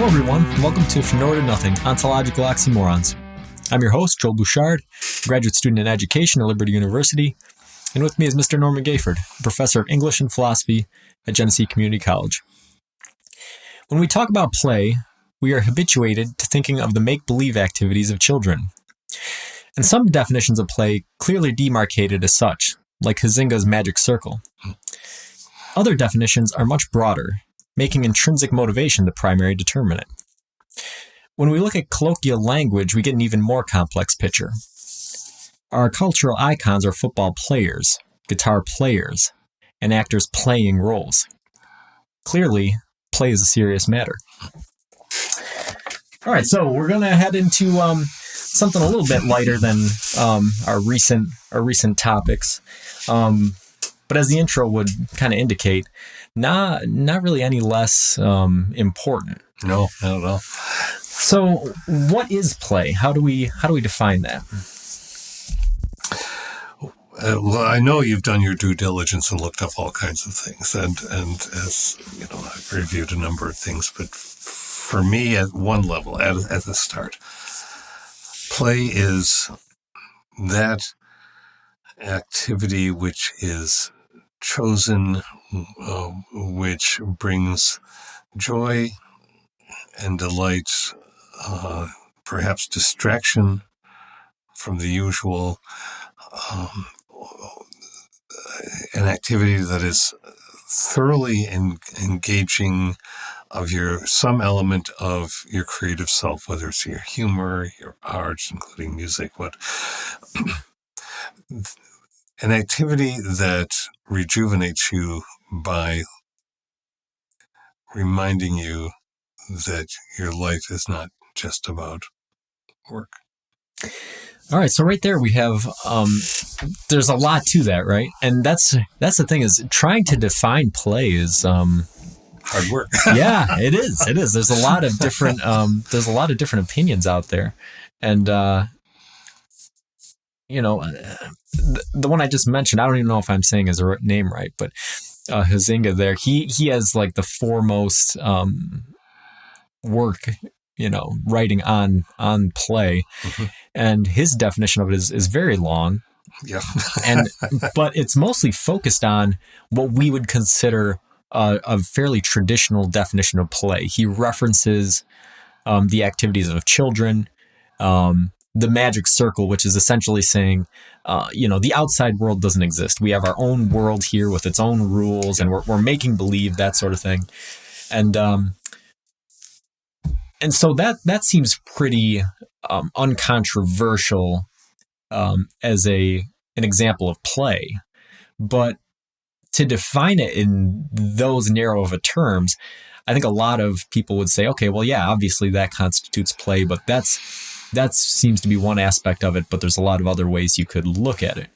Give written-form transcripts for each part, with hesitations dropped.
everyone, and welcome to From Nowhere to Nothing, Ontological Oxymorons. I'm your host, Joel Bouchard, graduate student in education at Liberty University, and with me is Mr. Norman Gayford, professor of English and philosophy at Genesee Community College. When we talk about play, we are habituated to thinking of the make-believe activities of children. And some definitions of play clearly demarcated as such, like Huizinga's magic circle. Other definitions are much broader, making intrinsic motivation the primary determinant. When we look at colloquial language, we get an even more complex picture. Our cultural icons are football players, guitar players, and actors playing roles. Clearly, play is a serious matter. All right, so we're going to head into something a little bit lighter than our recent topics. But as the intro would kind of indicate, not really any less important. No, not at all. So, what is play? How do we define that? Well, I know you've done your due diligence and looked up all kinds of things, and as you know, I've reviewed a number of things. But for me, at one level, at the start, play is that activity which is chosen, which brings joy and delight, perhaps distraction from the usual, an activity that is thoroughly engaging of some element of your creative self, whether it's your humor, your arts, including music, an activity that rejuvenates you by reminding you that your life is not just about work. All right, so right there we have, there's a lot to that, right? And that's the thing, is trying to define play is hard work. Yeah, it is. There's a lot of different opinions out there, and the one I just mentioned, I don't even know if I'm saying his name right, but Huizinga there, he has like the foremost work, writing on play, mm-hmm. And his definition of it is very long. Yeah. But it's mostly focused on what we would consider a fairly traditional definition of play. He references the activities of children, the magic circle, which is essentially saying, the outside world doesn't exist. We have our own world here with its own rules, and we're making believe, that sort of thing. And so that seems pretty uncontroversial as an example of play. But to define it in those narrow of a terms, I think a lot of people would say, okay, well, yeah, obviously that constitutes play, but that seems to be one aspect of it, but there's a lot of other ways you could look at it.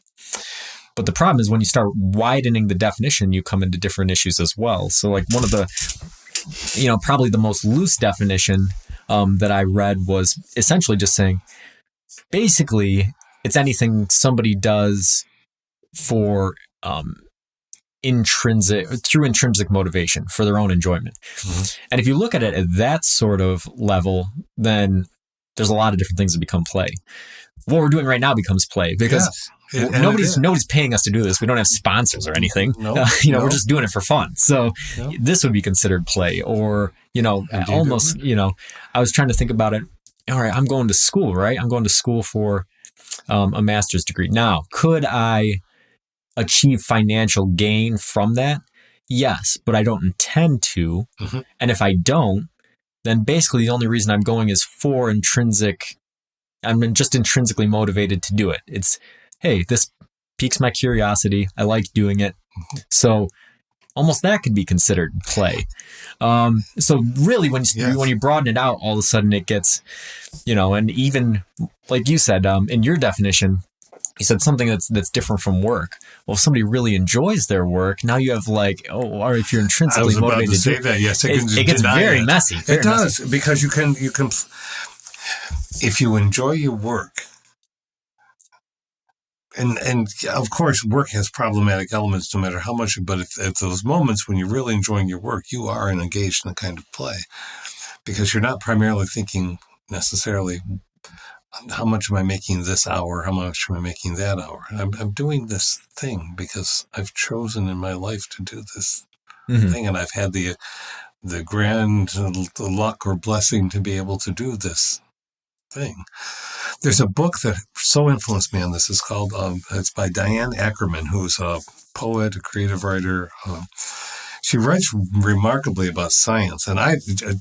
But the problem is when you start widening the definition, you come into different issues as well. So like one of the, probably the most loose definition that I read was essentially just saying, basically, it's anything somebody does for intrinsic motivation, for their own enjoyment. Mm-hmm. And if you look at it at that sort of level, then there's a lot of different things that become play. What we're doing right now becomes play because nobody's paying us to do this. We don't have sponsors or anything. We're just doing it for fun. So this would be considered play, or almost. I was trying to think about it. All right, I'm going to school, right? I'm going to school for a master's degree. Now, could I achieve financial gain from that? Yes, but I don't intend to. Mm-hmm. And if I don't, then basically the only reason I'm going is for intrinsic. I'm just intrinsically motivated to do it. It's, hey, this piques my curiosity. I like doing it. So almost that could be considered play. So really when you broaden it out, all of a sudden it gets, and even like you said, in your definition, you said something that's different from work. Well, if somebody really enjoys their work, now you have or if you're intrinsically motivated. I was about to say that. Yes, it gets very messy. It does, because you can, if you enjoy your work, and of course, work has problematic elements no matter how much, but at those moments when you're really enjoying your work, you are engaged in a kind of play. because you're not primarily thinking necessarily, how much am I making this hour? How much am I making that hour? I'm doing this thing because I've chosen in my life to do this thing, and I've had the grand luck or blessing to be able to do this thing. There's a book that so influenced me on this. It's called, it's by Diane Ackerman, who's a poet, a creative writer. She writes remarkably about science. And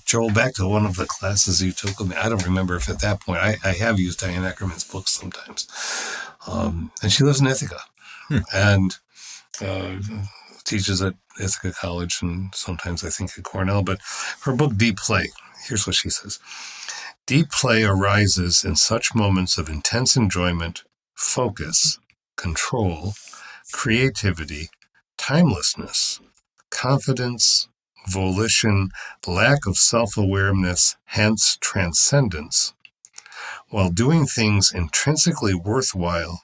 Joel, back to one of the classes you took with me, I don't remember if at that point, I have used Diane Ackerman's books sometimes. And she lives in Ithaca and teaches at Ithaca College and sometimes I think at Cornell. But her book, Deep Play, here's what she says. Deep play arises in such moments of intense enjoyment, focus, control, creativity, timelessness, confidence, volition, lack of self-awareness, hence transcendence, while doing things intrinsically worthwhile,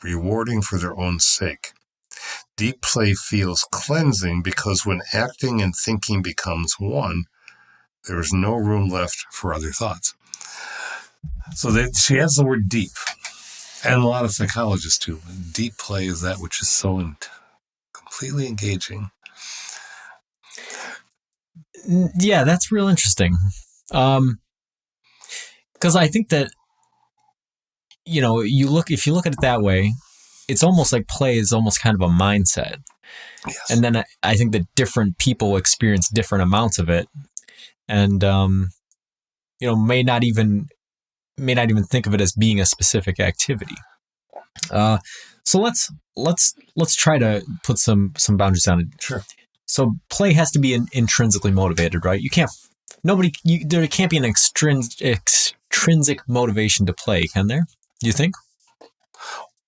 rewarding for their own sake. Deep play feels cleansing because when acting and thinking becomes one, there is no room left for other thoughts. So she adds the word deep, and a lot of psychologists too. Deep play is that which is so completely engaging. Yeah, that's real interesting. Because I think that, if you look at it that way, it's almost like play is almost kind of a mindset. Yes. And then I think that different people experience different amounts of it. And, may not even think of it as being a specific activity. So let's try to put some boundaries on it. Sure. So play has to be intrinsically motivated, right? There can't be an extrinsic motivation to play, can there? Do you think?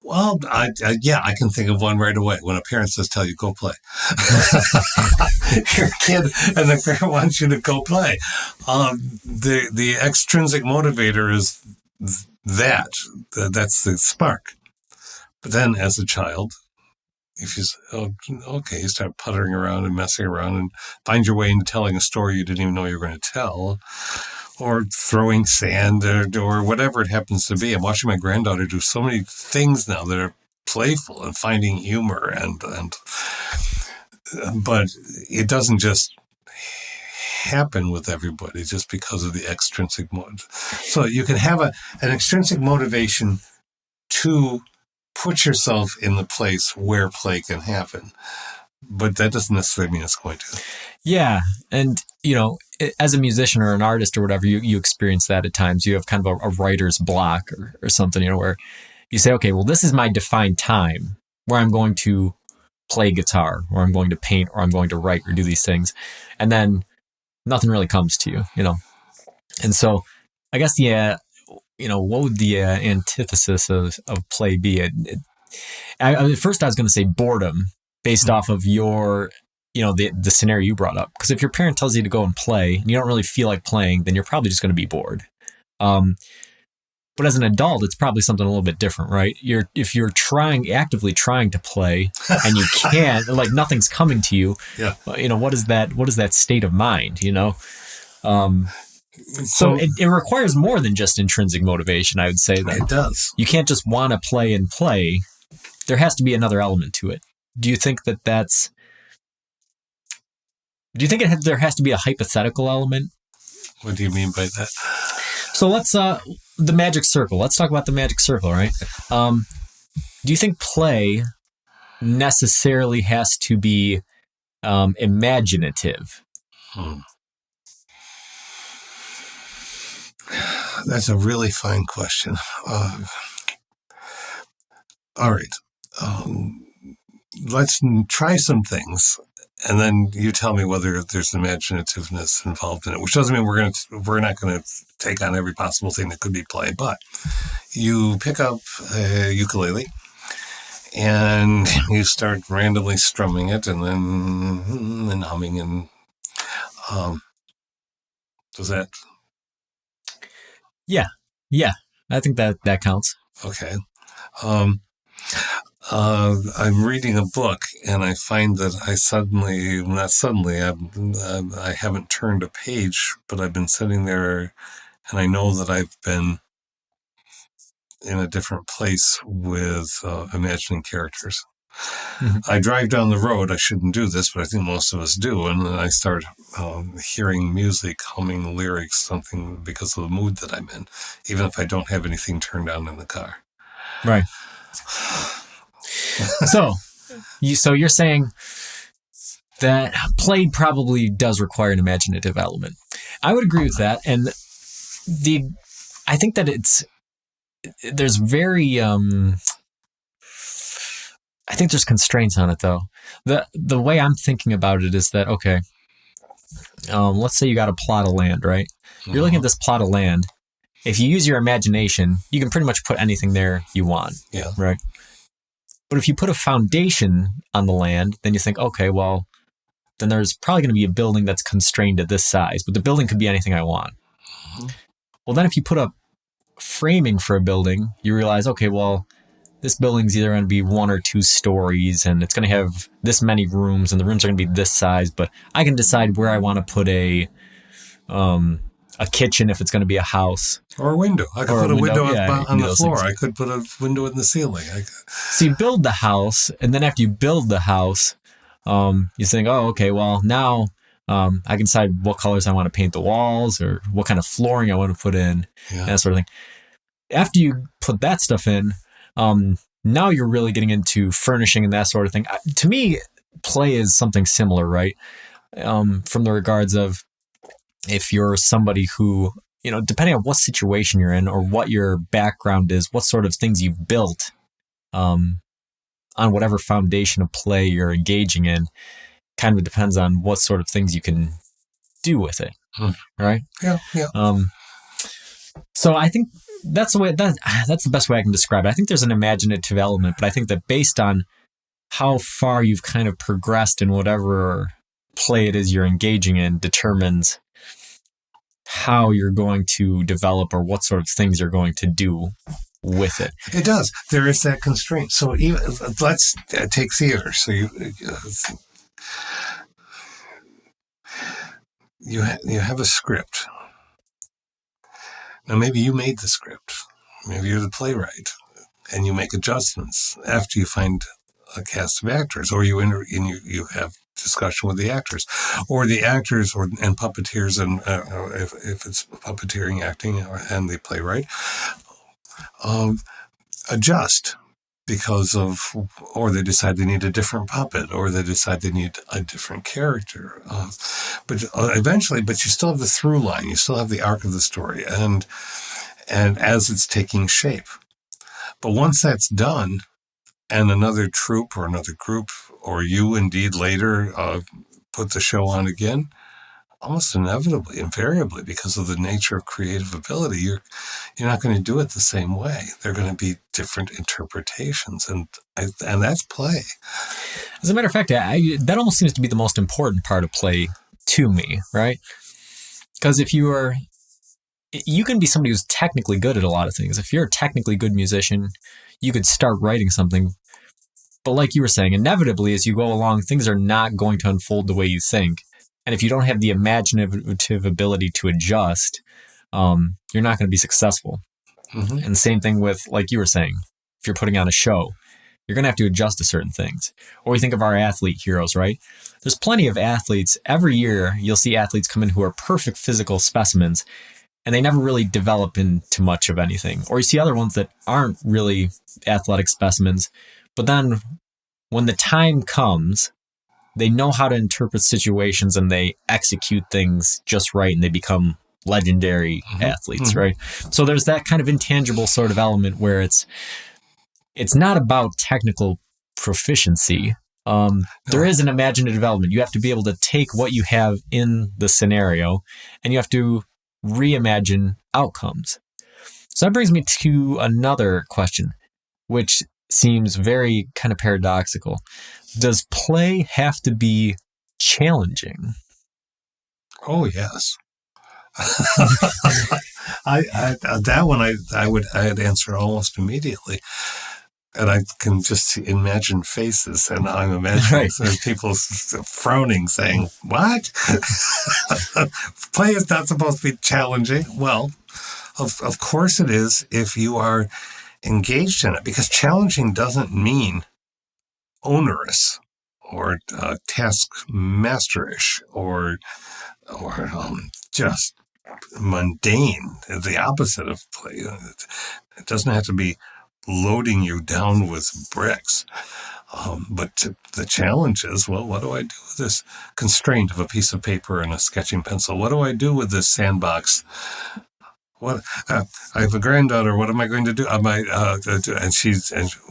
Well, I can think of one right away. When a parent says, tell you, go play. You're a kid and the parent wants you to go play. The extrinsic motivator is that's the spark. But then as a child, if you you start puttering around and messing around and find your way into telling a story you didn't even know you were going to tell, or throwing sand or whatever it happens to be. I'm watching my granddaughter do so many things now that are playful and finding humor but it doesn't just happen with everybody just because of the extrinsic motive. So you can have an extrinsic motivation to put yourself in the place where play can happen. But that doesn't necessarily mean it's going to. Yeah. And, as a musician or an artist or whatever, you experience that at times. You have kind of a writer's block or something, where you say, okay, well, this is my defined time where I'm going to play guitar or I'm going to paint or I'm going to write or do these things. And then nothing really comes to you, And so I guess what would the antithesis of play be? At first I was going to say boredom based off of your, the scenario you brought up. Because if your parent tells you to go and play and you don't really feel like playing, then you're probably just going to be bored. But as an adult, it's probably something a little bit different, right? If you're actively trying to play and you can't, like nothing's coming to you, yeah. What is that state of mind, So it requires more than just intrinsic motivation, I would say. That it does. You can't just want to play and play. There has to be another element to it. Do you think there has to be a hypothetical element? What do you mean by that? So let's, the magic circle. Let's talk about the magic circle, right? Do you think play necessarily has to be imaginative? That's a really fine question. All right. Let's try some things, and then you tell me whether there's imaginativeness involved in it, which doesn't mean we're not going to take on every possible thing that could be play, but you pick up a ukulele and you start randomly strumming it and then humming and does that? Yeah. I think that counts. Okay. I'm reading a book, and I find that I haven't turned a page, but I've been sitting there, and I know that I've been in a different place with imagining characters. I drive down the road. I shouldn't do this, but I think most of us do. And then I start hearing music, humming lyrics, something because of the mood that I'm in, even if I don't have anything turned on in the car. Right. So you're saying that play probably does require an imaginative element. I would agree with that. And I think that there's very, I think there's constraints on it though. The way I'm thinking about it is that, okay, let's say you got a plot of land, right? You're looking at this plot of land. If you use your imagination, you can pretty much put anything there you want. Yeah. Right. But if you put a foundation on the land, then you think, okay, well, then there's probably going to be a building that's constrained to this size, but the building could be anything I want. Well, then if you put up framing for a building, you realize, okay, well, this building's either going to be 1 or 2 stories and it's going to have this many rooms and the rooms are going to be this size, but I can decide where I want to put a kitchen if it's going to be a house. Or a window. I could put a window on the floor. I could put a window in the ceiling. So you build the house, and then after you build the house, you think, oh, okay, well, now I can decide what colors I want to paint the walls or what kind of flooring I want to put in, and that sort of thing. After you put that stuff in, now you're really getting into furnishing and that sort of thing. To me, play is something similar, right? From the regards of if you're somebody who, depending on what situation you're in or what your background is, what sort of things you've built on whatever foundation of play you're engaging in, kind of depends on what sort of things you can do with it, right? Yeah. So I think that's the best way I can describe it. I think there's an imaginative element, but I think that based on how far you've kind of progressed in whatever play it is you're engaging in determines how you're going to develop or what sort of things you're going to do with it. It does. There is that constraint. So even let's take theater. So you have a script. Now maybe you made the script. Maybe you're the playwright, and you make adjustments after you find a cast of actors, or you have discussion with the actors, or the actors and puppeteers, and if it's puppeteering, acting, and the playwright adjust because of, or they decide they need a different puppet, or they decide they need a different character. But eventually, you still have the through line, you still have the arc of the story, and as it's taking shape. But once that's done, and another troupe or another group, or you indeed later put the show on again, almost inevitably, invariably, because of the nature of creative ability, you're not going to do it the same way. There are going to be different interpretations, and that's play. As a matter of fact, that almost seems to be the most important part of play to me, right? Because you can be somebody who's technically good at a lot of things. If you're a technically good musician, you could start writing something. But like you were saying, inevitably, as you go along, things are not going to unfold the way you think. And if you don't have the imaginative ability to adjust, you're not going to be successful. Mm-hmm. And the same thing with, like you were saying, if you're putting on a show, you're going to have to adjust to certain things. Or you think of our athlete heroes, right? There's plenty of athletes. Every year, you'll see athletes come in who are perfect physical specimens, and they never really develop into much of anything. Or you see other ones that aren't really athletic specimens, but then when the time comes, they know how to interpret situations and they execute things just right, and they become legendary athletes, right? So there's that kind of intangible sort of element where it's not about technical proficiency. There is an imaginative element. You have to be able to take what you have in the scenario and you have to reimagine outcomes. So that brings me to another question, which seems very kind of paradoxical. Does play have to be challenging? Oh, yes. That one I'd answer almost immediately. And I can just imagine faces, and I'm imagining people frowning, saying, "What? Play is not supposed to be challenging." Well, of course it is if you are engaged in it, because challenging doesn't mean onerous or taskmasterish or just mundane. The opposite of play. It doesn't have to be loading you down with bricks. But the challenge is, well, what do I do with this constraint of a piece of paper and a sketching pencil? What do I do with this sandbox? What I have a granddaughter. What am I going to do? And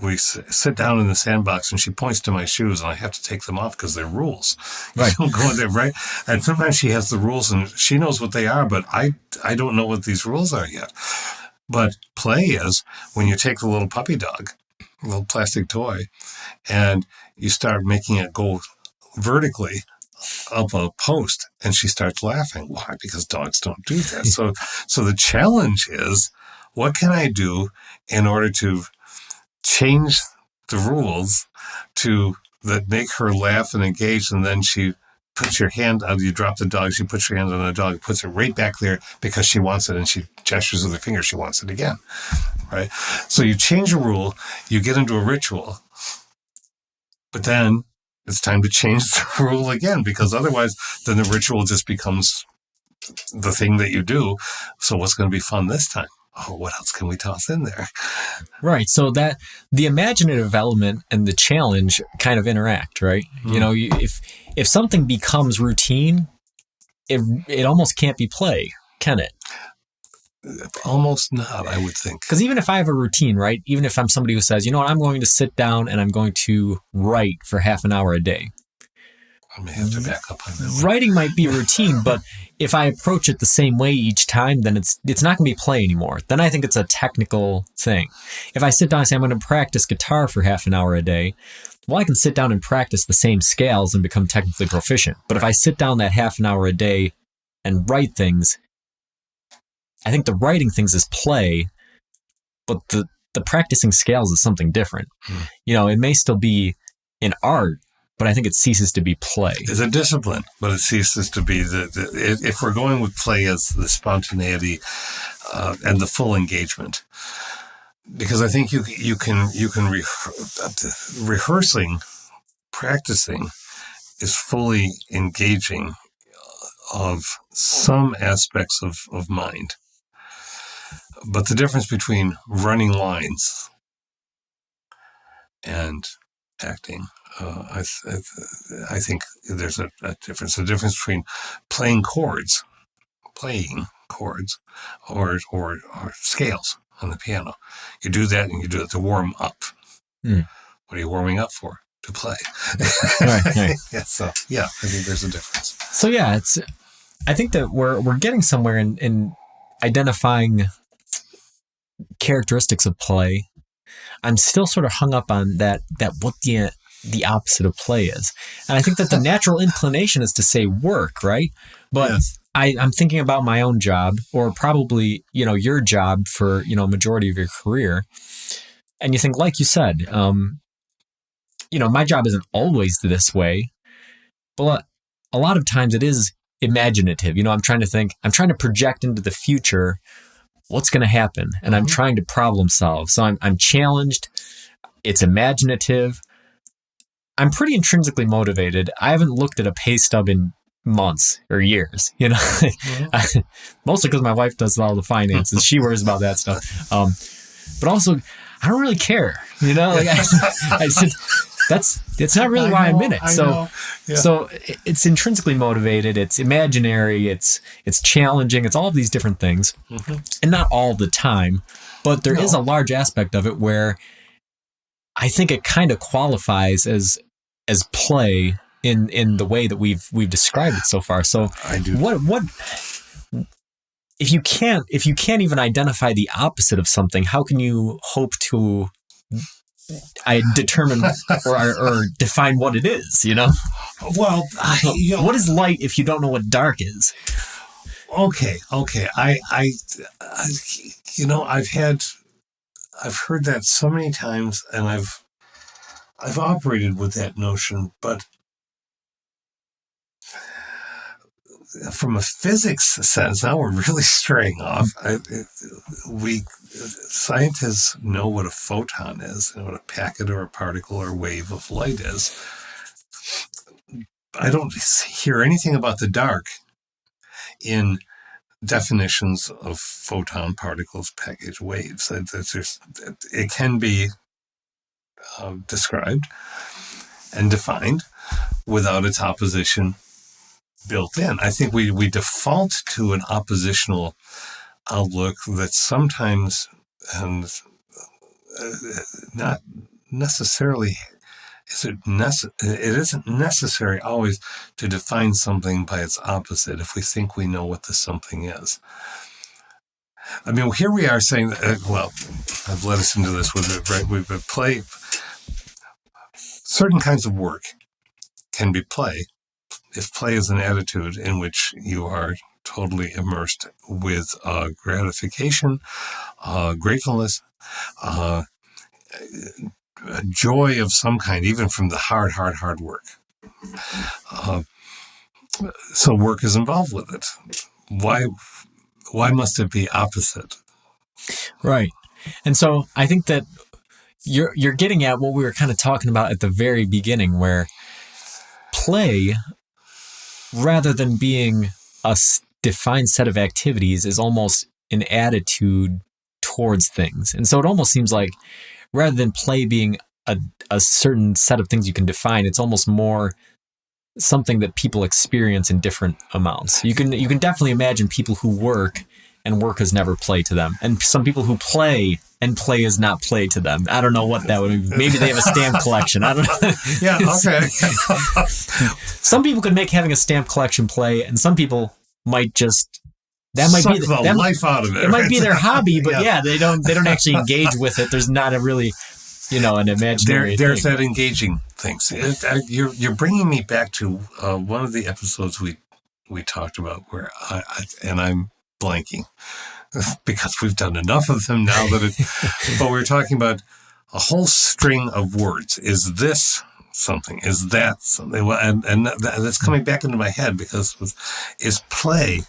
we sit down in the sandbox, and she points to my shoes, and I have to take them off because they're rules. Right. You don't go in there, right? And sometimes she has the rules, and she knows what they are, but I don't know what these rules are yet. But play is when you take the little puppy dog, a little plastic toy, and you start making it go vertically up a post, and she starts laughing. Why? Because dogs don't do that. So the challenge is, what can I do in order to change the rules that make her laugh and engage, and then she puts your hand out, you drop the dog, she puts your hand on the dog, puts it right back there because she wants it, and she gestures with her finger, she wants it again, right? So you change a rule, you get into a ritual, but then it's time to change the rule again, because otherwise then the ritual just becomes the thing that you do. So what's going to be fun this time? Oh, what else can we toss in there? Right. So that the imaginative element and the challenge kind of interact, right? You know, if something becomes routine, it almost can't be play, can it? Almost not, I would think. Because even if I have a routine, right? Even if I'm somebody who says, you know what, I'm going to sit down and I'm going to write for half an hour a day. I may have to back up on that one. Writing might be routine, but if I approach it the same way each time, then it's not going to be play anymore. Then I think it's a technical thing. If I sit down and say I'm going to practice guitar for half an hour a day, well, I can sit down and practice the same scales and become technically proficient. But if I sit down that half an hour a day and write things, I think the writing things is play, but the practicing scales is something different. You know, it may still be an art, but I think it ceases to be play. It's a discipline, but it ceases to be if we're going with play as the spontaneity and the full engagement, because I think you can rehearsing, practicing is fully engaging of some aspects of mind. But the difference between running lines and acting, I think there's a difference. The difference between playing chords, or scales on the piano. You do that, and you do it to warm up. What are you warming up for? To play. Right. Yeah. So yeah, I think there's a difference. So yeah, I think that we're getting somewhere in identifying characteristics of play. I'm still sort of hung up on that what the opposite of play is. And I think that the natural inclination is to say work, right? But yes. I'm thinking about my own job, or probably, you know, your job for, you know, majority of your career. And you think, like you said, you know, my job isn't always this way, but a lot of times it is imaginative. You know, I'm trying to project into the future what's going to happen, and I'm trying to problem solve. So I'm challenged. It's imaginative. I'm pretty intrinsically motivated. I haven't looked at a pay stub in months or years, you know, mostly because my wife does all the finances. She worries about that stuff. But also, I don't really care, you know, like I said, it's not really why I'm in it. So it's intrinsically motivated. It's imaginary. It's challenging. It's all of these different things, and not all the time, but there is a large aspect of it where I think it kind of qualifies as play in the way that we've described it so far. So I do. What if you can't even identify the opposite of something? How can you hope to determine or define what it is? You know. Well, what is light if you don't know what dark is? Okay. I you know, I've had I've heard that so many times, and I've operated with that notion, but from a physics sense, now we're really straying off. Scientists know what a photon is, what a packet or a particle or wave of light is. I don't hear anything about the dark in definitions of photon, particles, package, waves. It can be described and defined without its opposition built in. I think we default to an oppositional outlook that sometimes, and not necessarily, it isn't necessary always to define something by its opposite if we think we know what the something is. I mean, here we are saying that, well, I've led us into this with it, right? We've play. Certain kinds of work can be play if play is an attitude in which you are totally immersed with gratification, gratefulness, joy of some kind, even from the hard work. So work is involved with it. Why must it be opposite? Right. And so I think that you're getting at what we were kind of talking about at the very beginning, where play, rather than being a defined set of activities, is almost an attitude towards things. And so it almost seems like rather than play being a certain set of things you can define, it's almost more something that people experience in different amounts. You can definitely imagine people who work and work is never play to them, and some people who play and play is not play to them. I don't know what that would be. Maybe they have a stamp collection. I don't know. Yeah, okay. Some people could make having a stamp collection play, and some people might just life out of it. It might be their hobby, but yeah, they don't actually engage with it. There's not a really, an imaginary. There's that engaging things. You're bringing me back to one of the episodes we talked about where I'm blanking because we've done enough of them now but we're talking about a whole string of words. Is this something? Is that something? And that's coming back into my head because is play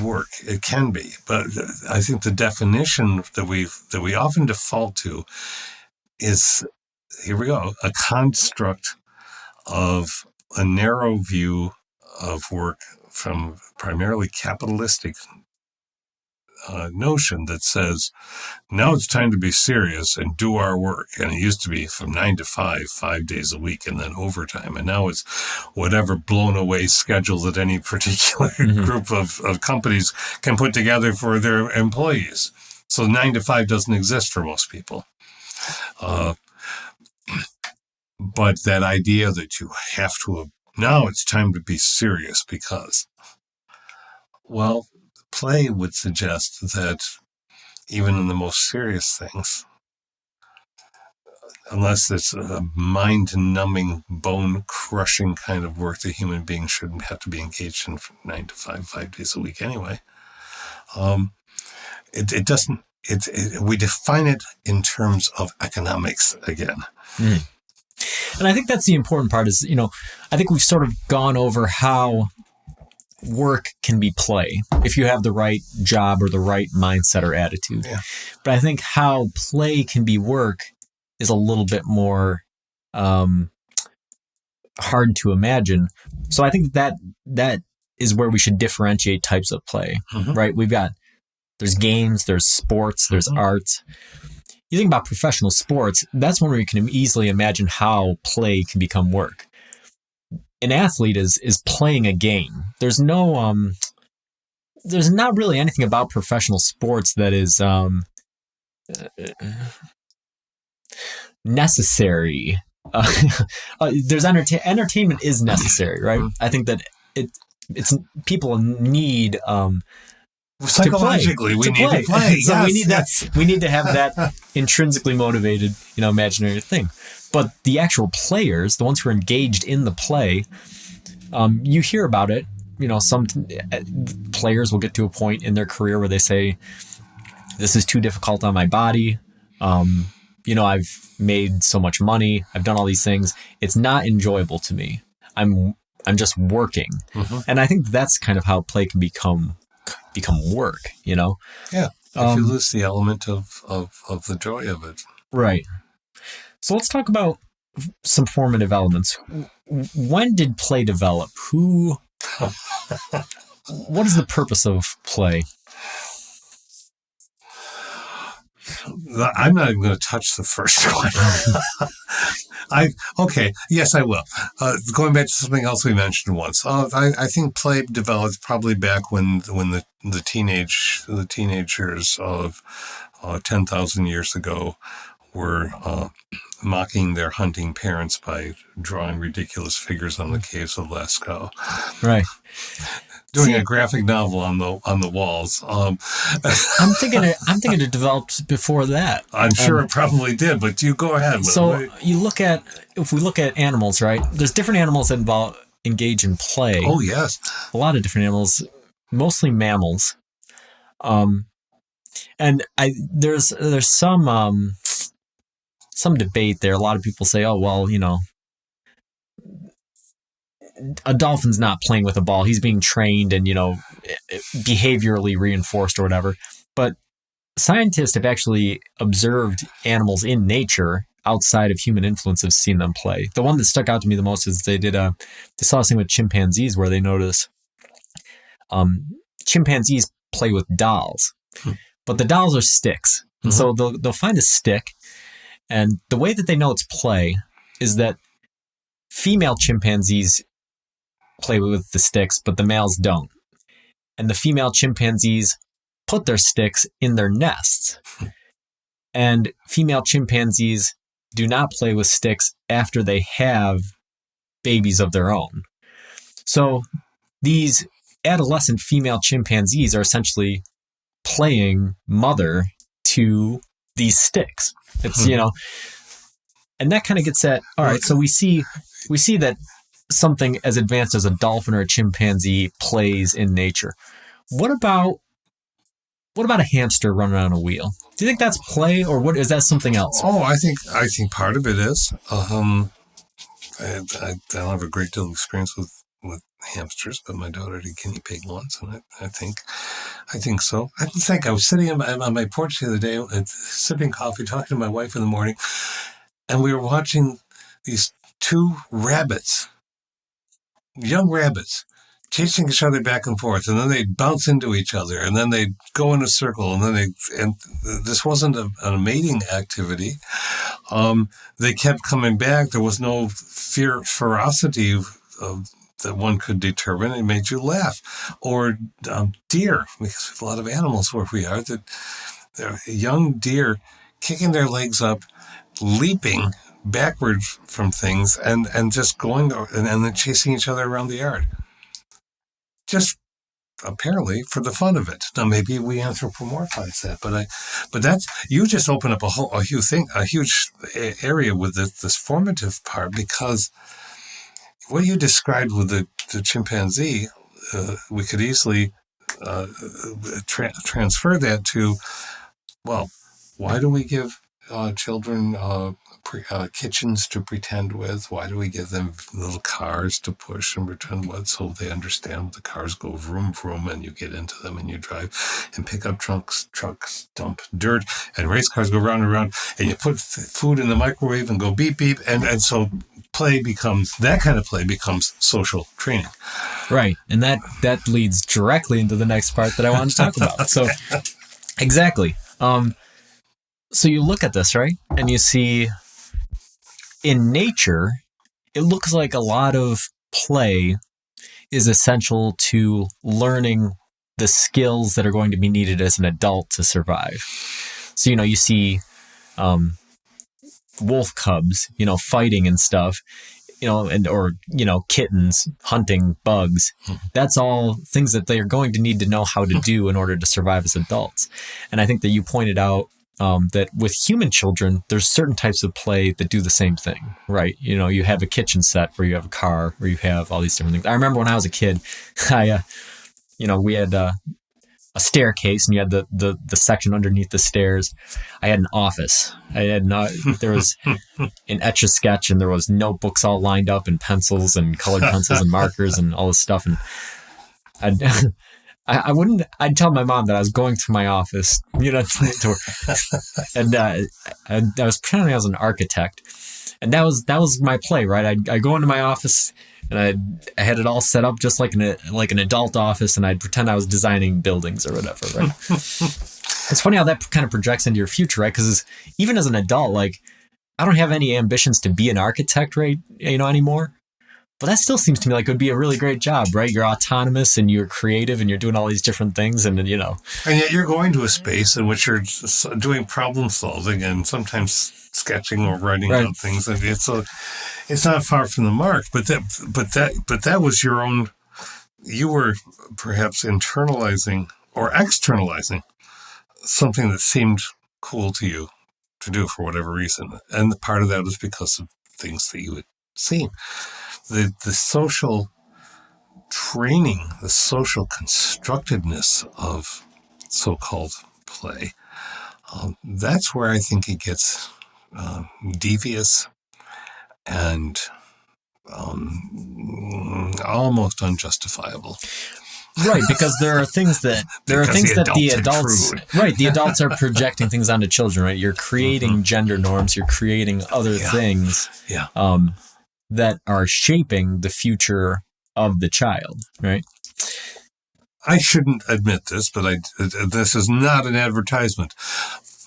work? It can be, but I think the definition that we often default to is, here we go, a construct of a narrow view of work from primarily capitalistic notion that says, now it's time to be serious and do our work. And it used to be from 9 to 5 days a week, and then overtime. And now it's whatever blown away schedule that any particular group of companies can put together for their employees. So 9 to 5 doesn't exist for most people. But that idea that you have to, now it's time to be serious because, well, play would suggest that even in the most serious things, unless it's a mind-numbing, bone-crushing kind of work, the human being shouldn't have to be engaged in from 9 to 5 days a week anyway. It doesn't. We define it in terms of economics again. Mm. And I think that's the important part is, I think we've sort of gone over how work can be play if you have the right job or the right mindset or attitude. Yeah. But I think how play can be work is a little bit more hard to imagine. So I think that is where we should differentiate types of play, right? There's games, there's sports, there's art. You think about professional sports, that's one where you can easily imagine how play can become work. An athlete is playing a game. There's not really anything about professional sports that is necessary. There's entertainment is necessary, right? I think that it's people need psychologically we need to play. So yes, we need to have that intrinsically motivated, imaginary thing. But the actual players, the ones who are engaged in the play, you hear about it. Some players will get to a point in their career where they say, this is too difficult on my body. I've made so much money. I've done all these things. It's not enjoyable to me. I'm just working. Mm-hmm. And I think that's kind of how play can become work, Yeah. If you lose the element of the joy of it. Right. So let's talk about some formative elements. When did play develop? What is the purpose of play? I'm not even going to touch the first one. Yes, I will. Going back to something else we mentioned once, I think play developed probably back when the teenagers of 10,000 years ago were mocking their hunting parents by drawing ridiculous figures on the caves of Lascaux. Right. Doing a graphic novel on the walls. I'm thinking it developed before that. I'm sure it probably did, but you go ahead. So if we look at animals, right? There's different animals that engage in play. Oh yes, a lot of different animals, mostly mammals. And there's some debate there. A lot of people say, oh well, a dolphin's not playing with a ball. He's being trained and, behaviorally reinforced or whatever. But scientists have actually observed animals in nature outside of human influence, have seen them play. The one that stuck out to me the most is they saw this thing with chimpanzees where they notice chimpanzees play with dolls, but the dolls are sticks. And so they'll find a stick, and the way that they know it's play is that female chimpanzees play with the sticks, but the males don't. And the female chimpanzees put their sticks in their nests. And female chimpanzees do not play with sticks after they have babies of their own. So these adolescent female chimpanzees are essentially playing mother to these sticks. It's, and that kind of gets at, all right, so we see that something as advanced as a dolphin or a chimpanzee plays in nature. What about a hamster running on a wheel? Do you think that's play, or what is that something else? Oh, I think part of it is. I don't have a great deal of experience with hamsters, but my daughter had a guinea pig once, and I think so. I was sitting on my porch the other day, sipping coffee, talking to my wife in the morning, and we were watching these two rabbits. Young rabbits chasing each other back and forth, and then they'd bounce into each other, and then they'd go in a circle, and this wasn't a mating activity. They kept coming back. There was no ferocity that one could determine. It made you laugh. Or deer, because we have a lot of animals where we are, that they're young deer kicking their legs up, leaping backward from things and just going and then chasing each other around the yard. Just apparently for the fun of it. Now maybe we anthropomorphize that, but that's, you just open up a huge area with this formative part, because what you described with the chimpanzee, we could easily transfer that to, well, why do we give children kitchens to pretend with? Why do we give them little cars to push and pretend with, so they understand the cars go vroom vroom and you get into them and you drive, and pickup trucks dump dirt, and race cars go round and round, and you put food in the microwave and go beep beep, and so that kind of play becomes social training. Right. And that leads directly into the next part that I wanted to talk about. So exactly. So you look at this, right? And you see in nature, it looks like a lot of play is essential to learning the skills that are going to be needed as an adult to survive. So, you see wolf cubs, fighting and stuff, or kittens hunting bugs. That's all things that they are going to need to know how to do in order to survive as adults. And I think that you pointed out that with human children, there's certain types of play that do the same thing, right? You have a kitchen set where you have a car, or you have all these different things. I remember when I was a kid, we had staircase, and you had the section underneath the stairs. I had an office. There was an Etch-a-Sketch, and there was notebooks all lined up, and pencils and colored pencils and markers and all this stuff. And I'd tell my mom that I was going to my office, and I was pretending I was an architect, and that was my play, right? I go into my office, and I had it all set up just like an adult office, and I'd pretend I was designing buildings or whatever, right? It's funny how that kind of projects into your future, right? Because even as an adult, like, I don't have any ambitions to be an architect, right? Anymore. But that still seems to me like it would be a really great job, right? You're autonomous and you're creative and you're doing all these different things, and And yet you're going to a space in which you're doing problem solving and sometimes sketching or writing right. out things. And it's not far from the mark. But that was your own. You were perhaps internalizing or externalizing something that seemed cool to you to do for whatever reason, and part of that was because of things that you had seen. The social training, the social constructedness of so-called play, that's where I think it gets devious and almost unjustifiable. Right, because there are things that the adults right, the adults are projecting things onto children, right? You're creating gender norms, you're creating other things that are shaping the future of the child, right? I shouldn't admit this, but this is not an advertisement.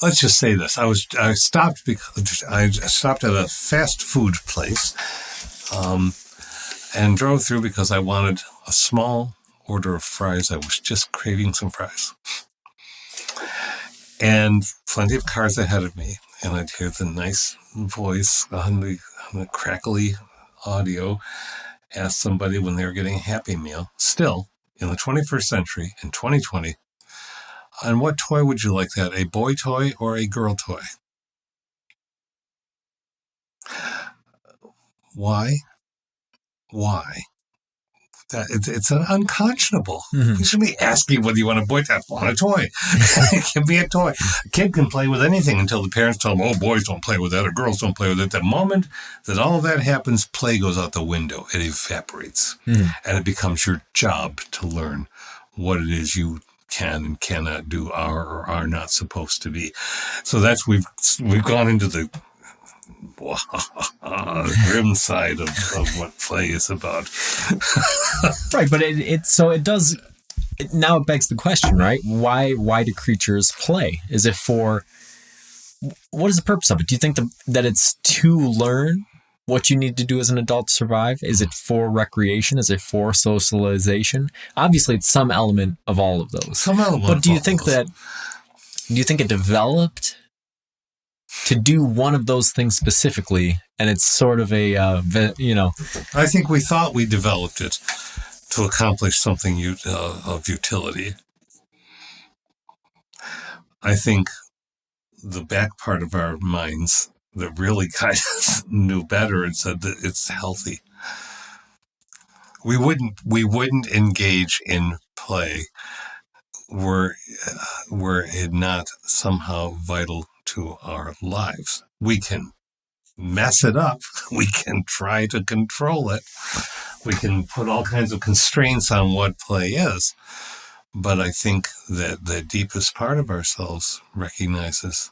Let's just say this: I stopped at a fast food place, and drove through because I wanted a small order of fries. I was just craving some fries, and plenty of cars ahead of me, and I'd hear the nice voice on the crackly audio ask somebody when they were getting a Happy Meal, still in the 21st century, in 2020, on what toy would you like that, a boy toy or a girl toy? Why? It's unconscionable. You shouldn't be asking whether you want a boy toy. I want a toy. It can be a toy. A kid can play with anything until the parents tell them, oh, boys don't play with that or girls don't play with it. The moment that all of that happens, play goes out the window. It evaporates. And it becomes your job to learn what it is you can and cannot do, are or are not supposed to be. So that's, we've gone into the grim side of what play is about. Right, but now it begs the question, right? Why do creatures play? Is it for, what is the purpose of it? Do you think that it's to learn what you need to do as an adult to survive? Is it for recreation? Is it for socialization? Obviously, it's some element of all of those. But do you think it developed to do one of those things specifically, and it's sort of I think we thought we developed it to accomplish something of utility. I think the back part of our minds that really kind of knew better and said that it's healthy. We wouldn't engage in play were it not somehow vital to our lives. We can mess it up. We can try to control it. We can put all kinds of constraints on what play is. But I think that the deepest part of ourselves recognizes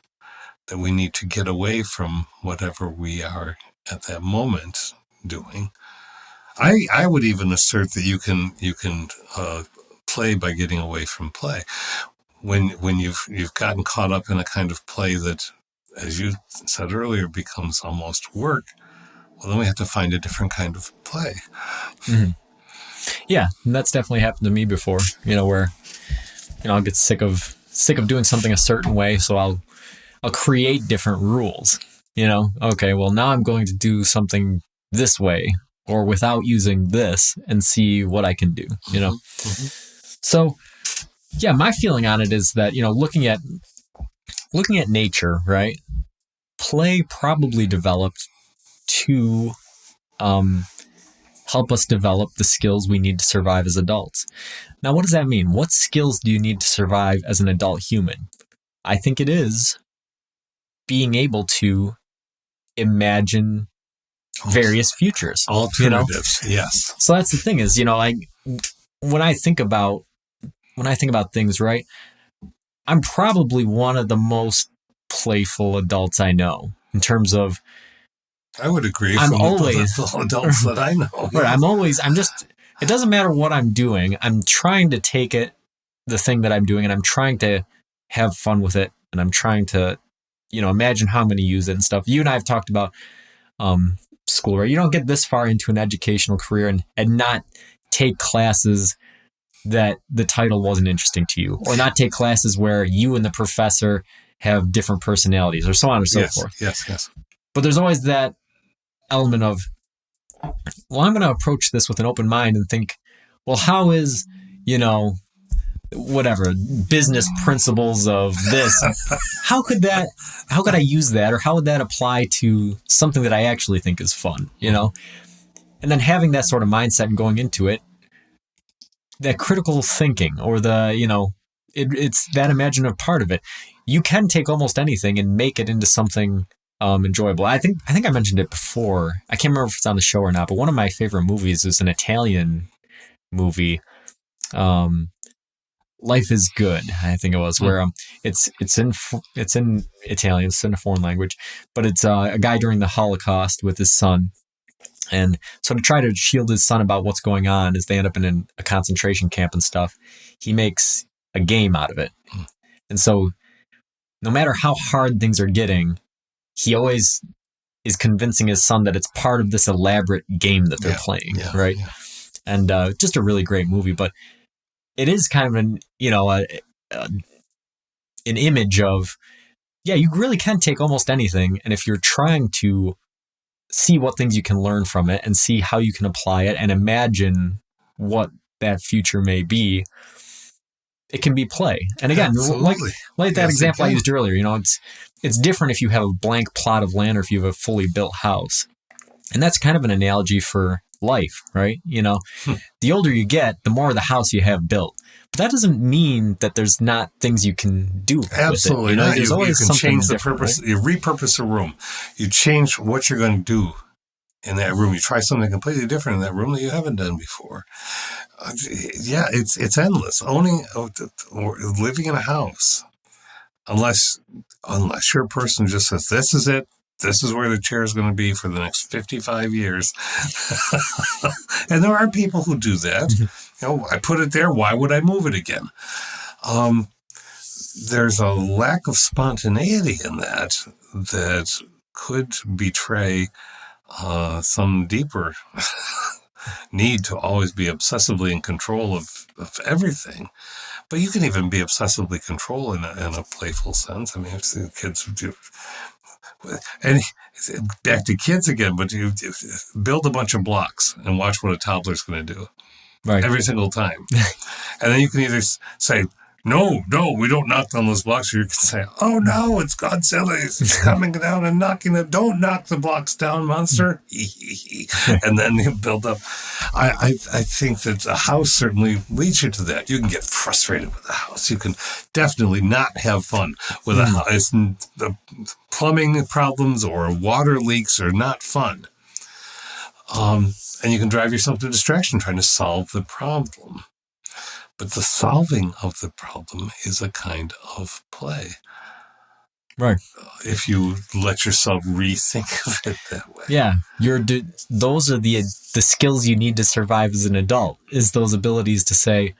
that we need to get away from whatever we are at that moment doing. I would even assert that you can play by getting away from play. When you've gotten caught up in a kind of play that, as you said earlier, becomes almost work, well, then we have to find a different kind of play. Mm-hmm. Yeah, and that's definitely happened to me before. Where I'll get sick of doing something a certain way, so I'll create different rules. Okay, well, now I'm going to do something this way or without using this and see what I can do. Mm-hmm. So. Yeah, my feeling on it is that, looking at nature, right? Play probably developed to help us develop the skills we need to survive as adults. Now, what does that mean? What skills do you need to survive as an adult human? I think it is being able to imagine various futures. Alternatives, yes. So that's the thing is, when I think about things, right, I'm probably one of the most playful adults I know in terms of. I would agree. I'm from always the adults that I know. Right, it doesn't matter what I'm doing. I'm trying to take the thing that I'm doing, and I'm trying to have fun with it, and I'm trying to, imagine how I'm going to use it and stuff. You and I have talked about school, right? You don't get this far into an educational career and not take classes that the title wasn't interesting to you, or not take classes where you and the professor have different personalities, or so on and so forth. Yes. But there's always that element of, well, I'm going to approach this with an open mind and think, well, how is, whatever business principles of this, how could I use that, or how would that apply to something that I actually think is fun, And then having that sort of mindset and going into it, that critical thinking, or it's that imaginative part of it. You can take almost anything and make it into something enjoyable. I think I mentioned it before. I can't remember if it's on the show or not, but one of my favorite movies is an Italian movie, Life is Good, I think it was, where it's in Italian, it's in a foreign language, but it's a guy during the Holocaust with his son. And so to try to shield his son about what's going on as they end up in a concentration camp and stuff, he makes a game out of it. And so no matter how hard things are getting, he always is convincing his son that it's part of this elaborate game that they're playing, right? Yeah. And just a really great movie. But it is kind of an image of, you really can take almost anything. And if you're trying to see what things you can learn from it and see how you can apply it and imagine what that future may be, it can be play. And again, like that example I used earlier, it's different if you have a blank plot of land or if you have a fully built house. And that's kind of an analogy for life, right? The older you get, the more of the house you have built. But that doesn't mean that there's not things you can do. Absolutely with it. not. There's always you can change the purpose. Right? You repurpose a room. You change what you're going to do in that room. You try something completely different in that room that you haven't done before. It's endless. Owning or living in a house, unless you're a person who just says, this is it. This is where the chair is going to be for the next 55 years. And there are people who do that. I put it there. Why would I move it again? There's a lack of spontaneity in that could betray some deeper need to always be obsessively in control of everything. But you can even be obsessively control in a playful sense. I mean, I've seen kids do. And back to kids again, but you build a bunch of blocks and watch what a toddler's going to do every single time. And then you can either say, no, we don't knock down those blocks. Or you can say, oh no, it's Godzilla. He's coming down and knocking it. Don't knock the blocks down, monster. And then you build up. I think that a house certainly leads you to that. You can get frustrated with a house. You can definitely not have fun with a house. The plumbing problems or water leaks are not fun. And you can drive yourself to distraction trying to solve the problem. But the solving of the problem is a kind of play. Right. If you let yourself rethink of it that way. Yeah. Those are the skills you need to survive as an adult, is those abilities to say,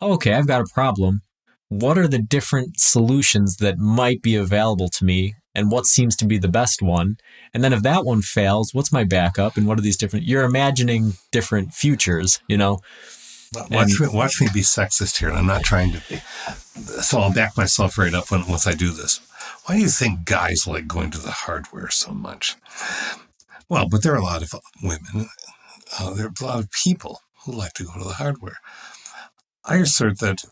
oh, okay, I've got a problem. What are the different solutions that might be available to me, and what seems to be the best one? And then if that one fails, what's my backup? And what are these different... You're imagining different futures, Watch me be sexist here, and I'm not trying to be. So I'll back myself right up once I do this. Why do you think guys like going to the hardware so much? Well, but there are a lot of women, there are a lot of people who like to go to the hardware. I assert that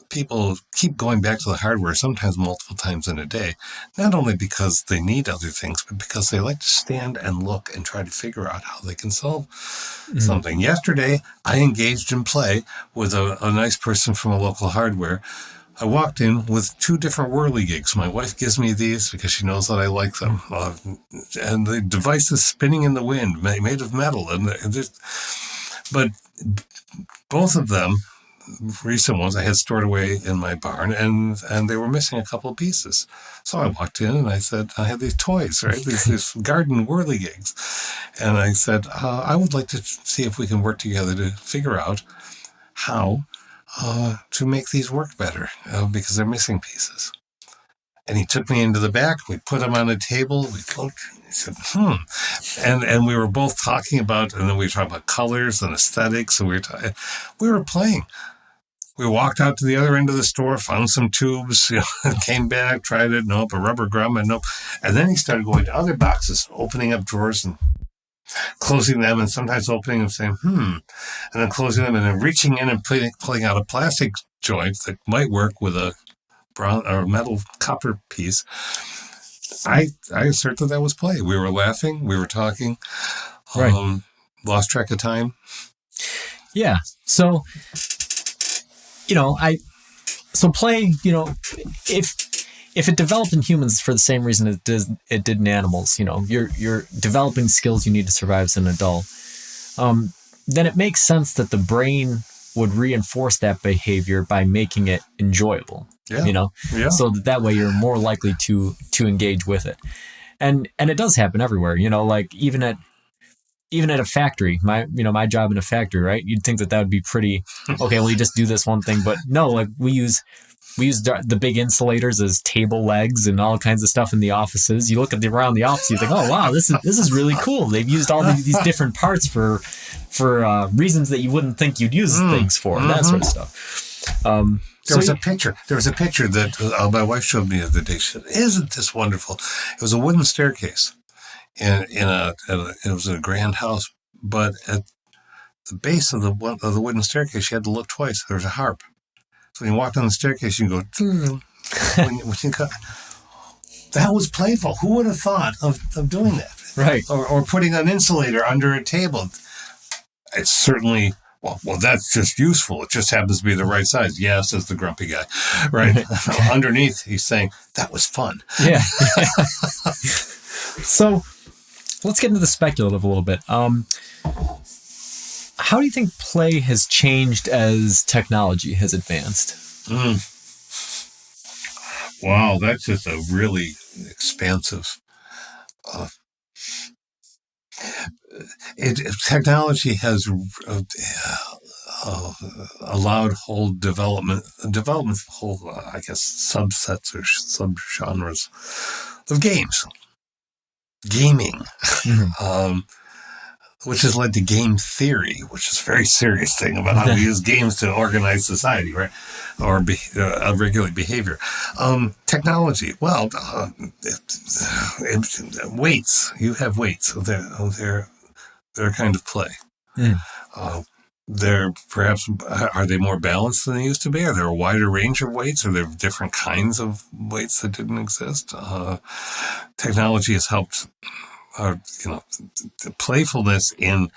people keep going back to the hardware, sometimes multiple times in a day, not only because they need other things, but because they like to stand and look and try to figure out how they can solve something. Yesterday, I engaged in play with a nice person from a local hardware. I walked in with 2 different whirligigs. My wife gives me these because she knows that I like them. And the device is spinning in the wind, made of metal. But both of them, recent ones, I had stored away in my barn, and they were missing a couple of pieces. So I walked in and I said, I had these toys, right? These garden whirligigs. And I said, I would like to see if we can work together to figure out how to make these work better because they're missing pieces. And he took me into the back. We put them on a table. We looked. He said, and we were both talking about, and then we were talking about colors and aesthetics. And we were playing. We walked out to the other end of the store, found some tubes, came back, tried it. Nope, a rubber grommet. Nope. And then he started going to other boxes, opening up drawers and closing them, and sometimes opening and saying, and then closing them, and then reaching in and pulling out a plastic joint that might work with a brown or metal copper piece. I assert that was play. We were laughing, we were talking, right. Lost track of time. Yeah. So, play, if it developed in humans for the same reason it did in animals, you're developing skills you need to survive as an adult, then it makes sense that the brain would reinforce that behavior by making it enjoyable. Yeah. So that way you're more likely to engage with it. And it does happen everywhere, like even at a factory, my job in a factory, right? You'd think that would be pretty, okay, well, you just do this one thing, but no, like we use the big insulators as table legs and all kinds of stuff in the offices. You look around the office, you think, oh wow, this is really cool. They've used all these different parts for reasons that you wouldn't think you'd use things for, that sort of stuff. There was a picture that my wife showed me the other day. She said, "Isn't this wonderful?" It was a wooden staircase, it was a grand house, but at the base of the wooden staircase, you had to look twice. There was a harp. So when you walked on the staircase, you go, when you cut. That was playful. Who would have thought of doing that? Right. Or putting an insulator under a table. It's certainly, well, that's just useful. It just happens to be the right size. Yeah, says the grumpy guy. Right? Underneath, he's saying, that was fun. Yeah. So let's get into the speculative a little bit. How do you think play has changed as technology has advanced? Wow, that's just a really expansive. Technology has allowed whole development of whole, subsets or subgenres of gaming. Which has led to game theory, which is a very serious thing about how we use games to organize society, right? Or regulate behavior. Technology, weights. You have weights. They're a kind of play. They're perhaps, are they more balanced than they used to be? Are there a wider range of weights? Are there different kinds of weights that didn't exist? Technology has helped. The playfulness in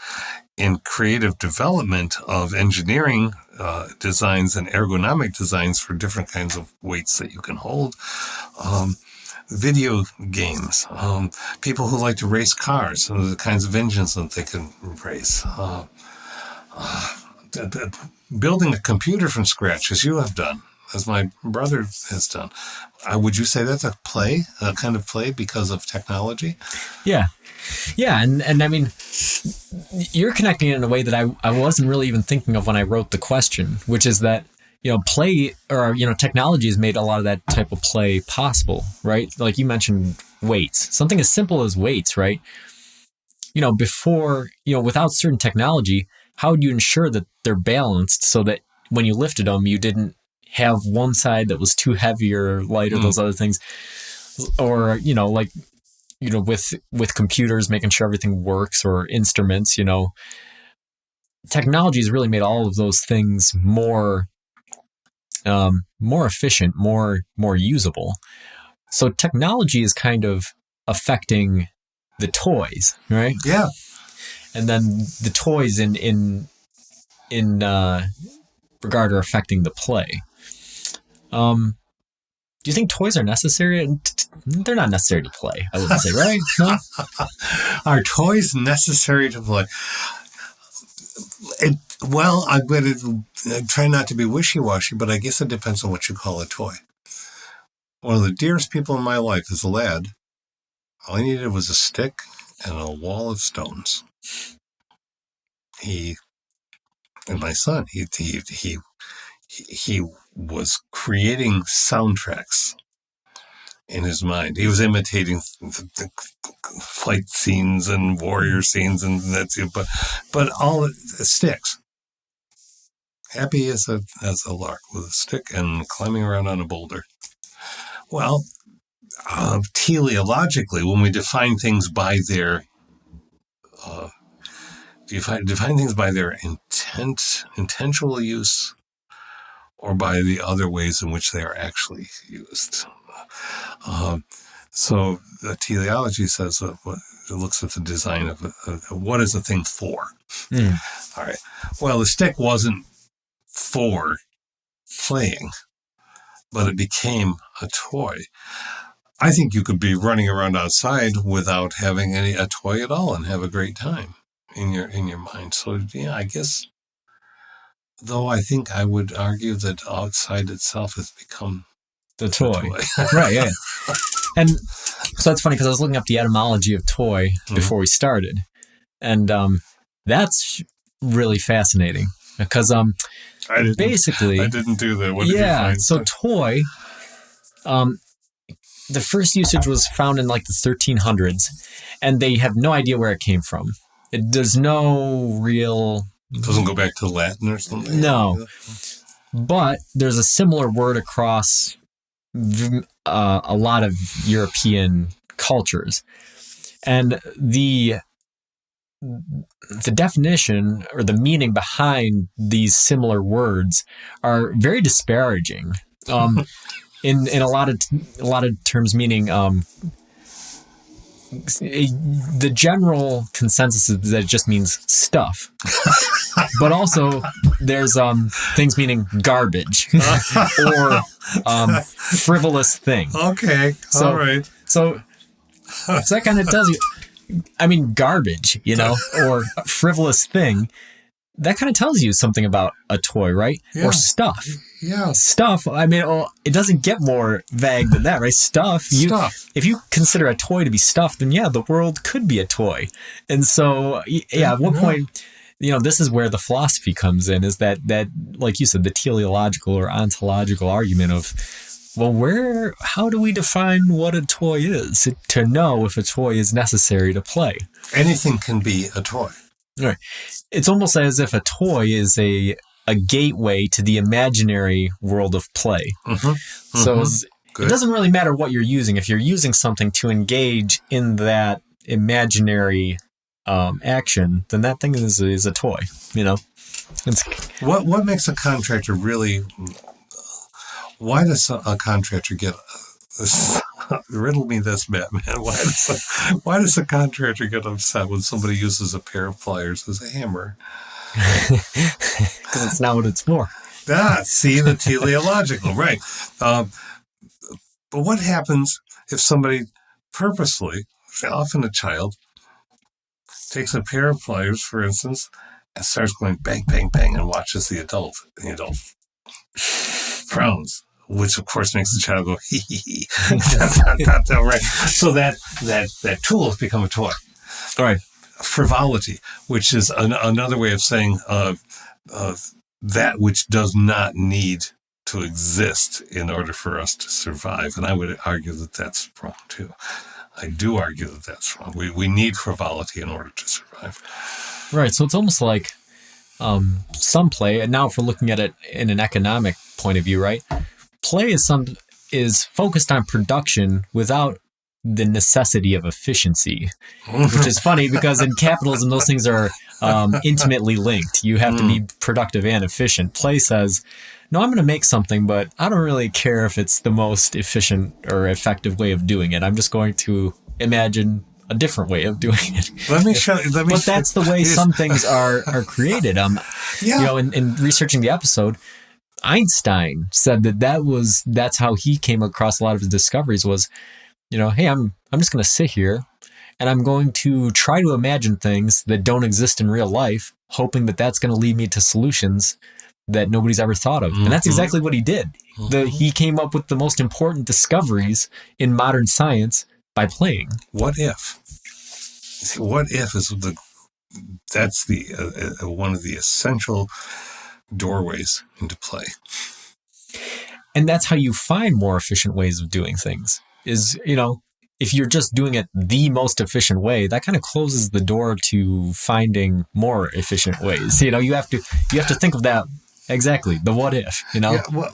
creative development of engineering designs and ergonomic designs for different kinds of weights that you can hold. Video games, people who like to race cars, and the kinds of engines that they can race. Building a computer from scratch, as you have done, as my brother has done. Would you say that's a kind of play because of technology? Yeah. Yeah. And I mean, you're connecting it in a way that I wasn't really even thinking of when I wrote the question, which is that, play or, technology has made a lot of that type of play possible, right? Like you mentioned weights, something as simple as weights, right? Before, without certain technology, how would you ensure that they're balanced so that when you lifted them, you didn't have one side that was too heavy or light or those other things, or with computers, making sure everything works, or instruments, technology has really made all of those things more efficient, more usable. So technology is kind of affecting the toys, right? Yeah. and then the toys in regard are affecting the play. Do you think toys are necessary? They're not necessary to play, I wouldn't say, right? No? Are toys necessary to play? I'm going to try not to be wishy-washy, but I guess it depends on what you call a toy. One of the dearest people in my life as a lad, all I needed was a stick and a wall of stones. My son, he was creating soundtracks in his mind. He was imitating the fight scenes and warrior scenes, and that's it. But all sticks. Happy as a lark with a stick and climbing around on a boulder. Well, teleologically, when we define things by their define things by their intentional use, or by the other ways in which they are actually used. So the teleology says it looks at the design of what is the thing for. All right. Well, the stick wasn't for playing, but it became a toy. I think you could be running around outside without having a toy at all and have a great time in your mind. So yeah, I guess. Though I think I would argue that outside itself has become the toy. Right, yeah. And so that's funny because I was looking up the etymology of toy before we started. And that's really fascinating because I didn't do that. What did you find? So toy, the first usage was found in like the 1300s, and they have no idea where it came from. There's no real... It doesn't go back to Latin or something? No. But there's a similar word across a lot of European cultures. And the definition or the meaning behind these similar words are very disparaging. In a lot of terms, meaning the general consensus is that it just means stuff. But also there's things meaning garbage or frivolous thing. Okay. All right. So that kind of tells you, I mean, garbage, or frivolous thing. That kind of tells you something about a toy, right? Yeah. Or stuff. Yeah. Stuff. I mean, it doesn't get more vague than that, right? Stuff. If you consider a toy to be stuff, then yeah, the world could be a toy. And so, at one point, this is where the philosophy comes in, is that like you said, the teleological or ontological argument of, well, how do we define what a toy is to know if a toy is necessary to play? Anything can be a toy. Right. It's almost as if a toy is a gateway to the imaginary world of play. So it doesn't really matter what you're using. If you're using something to engage in that imaginary action, then that thing is a toy. What makes a contractor really? Why does a contractor get? Riddle me this, Batman. Why does a contractor get upset when somebody uses a pair of pliers as a hammer? Because it's not what it's for. See, the teleological, right. But what happens if somebody purposely, often a child, takes a pair of pliers, for instance, and starts going bang, bang, bang, and watches the adult frowns? Which of course makes the child go hee hee hee. That's not right. So that tool has become a toy. All right. Frivolity, which is another way of saying that which does not need to exist in order for us to survive. And I would argue that that's wrong too. I do argue that that's wrong. We need frivolity in order to survive. Right. So it's almost like some play, and now if we're looking at it in an economic point of view, right? Play is focused on production without the necessity of efficiency, which is funny because in capitalism, those things are intimately linked. You have to be productive and efficient. Play says, no, I'm going to make something, but I don't really care if it's the most efficient or effective way of doing it. I'm just going to imagine a different way of doing it. Let me show. But that's the way some things are created. Yeah. You know, in researching the episode, Einstein said that's how he came across a lot of his discoveries was, you know, hey, I'm just going to sit here and I'm going to try to imagine things that don't exist in real life, hoping that that's going to lead me to solutions that nobody's ever thought of. And that's exactly what he did. He came up with the most important discoveries in modern science by playing. What if? See, what if is that's one of the essential doorways into play. And that's how you find more efficient ways of doing things. Is, you know, if you're just doing it the most efficient way, that kind of closes the door to finding more efficient ways. You know, you have to think of that. Exactly. The what if, you know? Yeah, well,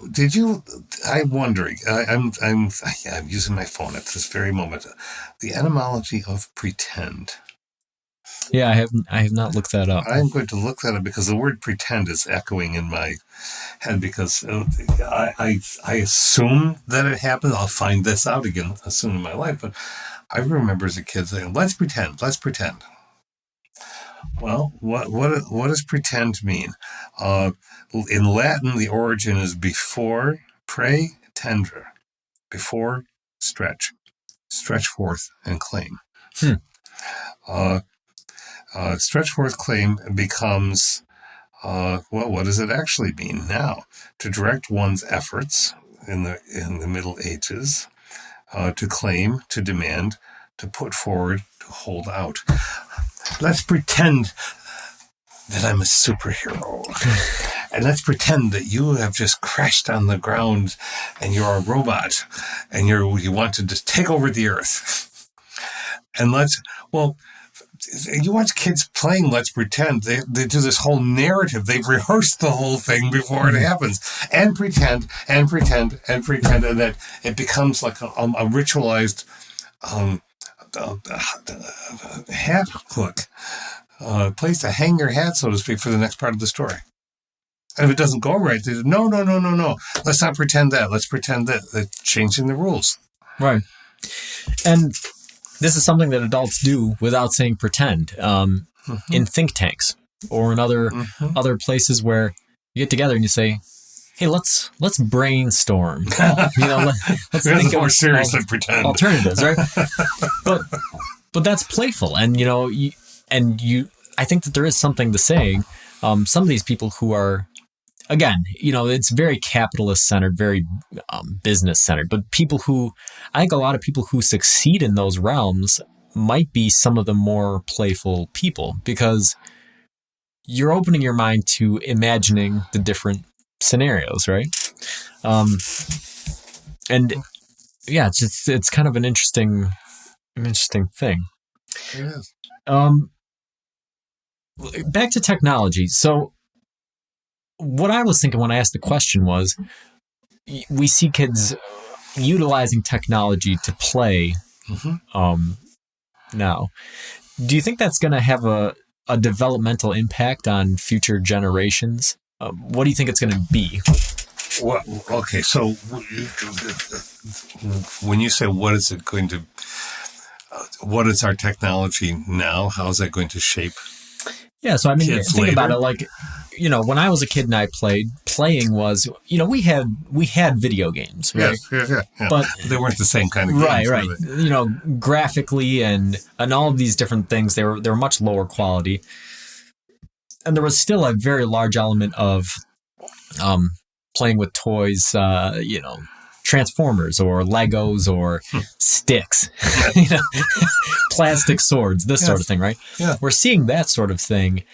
I'm wondering, I'm using my phone at this very moment. The etymology of pretend. Yeah, I have not looked that up. I'm going to look that up because the word pretend is echoing in my head because I assume that it happened. I'll find this out again soon in my life. But I remember as a kid saying, let's pretend. Well, what does pretend mean? In Latin, the origin is before pre tender, before stretch forth and claim. Stretch forth claim becomes, what does it actually mean now? To direct one's efforts in the Middle Ages, to claim, to demand, to put forward, to hold out. Let's pretend that I'm a superhero. And let's pretend that you have just crashed on the ground and you're a robot and you want to just take over the earth. And you watch kids playing Let's Pretend. They do this whole narrative. They've rehearsed the whole thing before it happens. And pretend, and that it becomes like a ritualized hat hook. Place to hang your hat, so to speak, for the next part of the story. And if it doesn't go right, they say, no. Let's not pretend that. Let's pretend that. They're changing the rules. Right. And this is something that adults do without saying pretend. In think tanks or in other places where you get together and you say, hey, let's brainstorm. You know, let's think more serious than pretend alternatives, right? But that's playful, and I think that there is something to saying. Some of these people who are, again, you know, it's very capitalist centered, very business centered. But I think a lot of people who succeed in those realms might be some of the more playful people because you're opening your mind to imagining the different scenarios, right? And yeah, it's kind of an interesting thing. It is. Back to technology. So what I was thinking when I asked the question was, we see kids utilizing technology to play now. Do you think that's going to have a developmental impact on future generations? What do you think it's going to be? Well, okay, so when you say what is our technology now, how is that going to shape? Yeah, so I mean, kids think later? about it like, you know, when I was a kid and I playing was, you know, we had video games, right? Yeah. But they weren't the same kind of games. Right. You know, graphically and all of these different things, they were much lower quality. And there was still a very large element of playing with toys, you know, Transformers or Legos or sticks, you know, plastic swords, this sort of thing, right? Yeah. We're seeing that sort of thing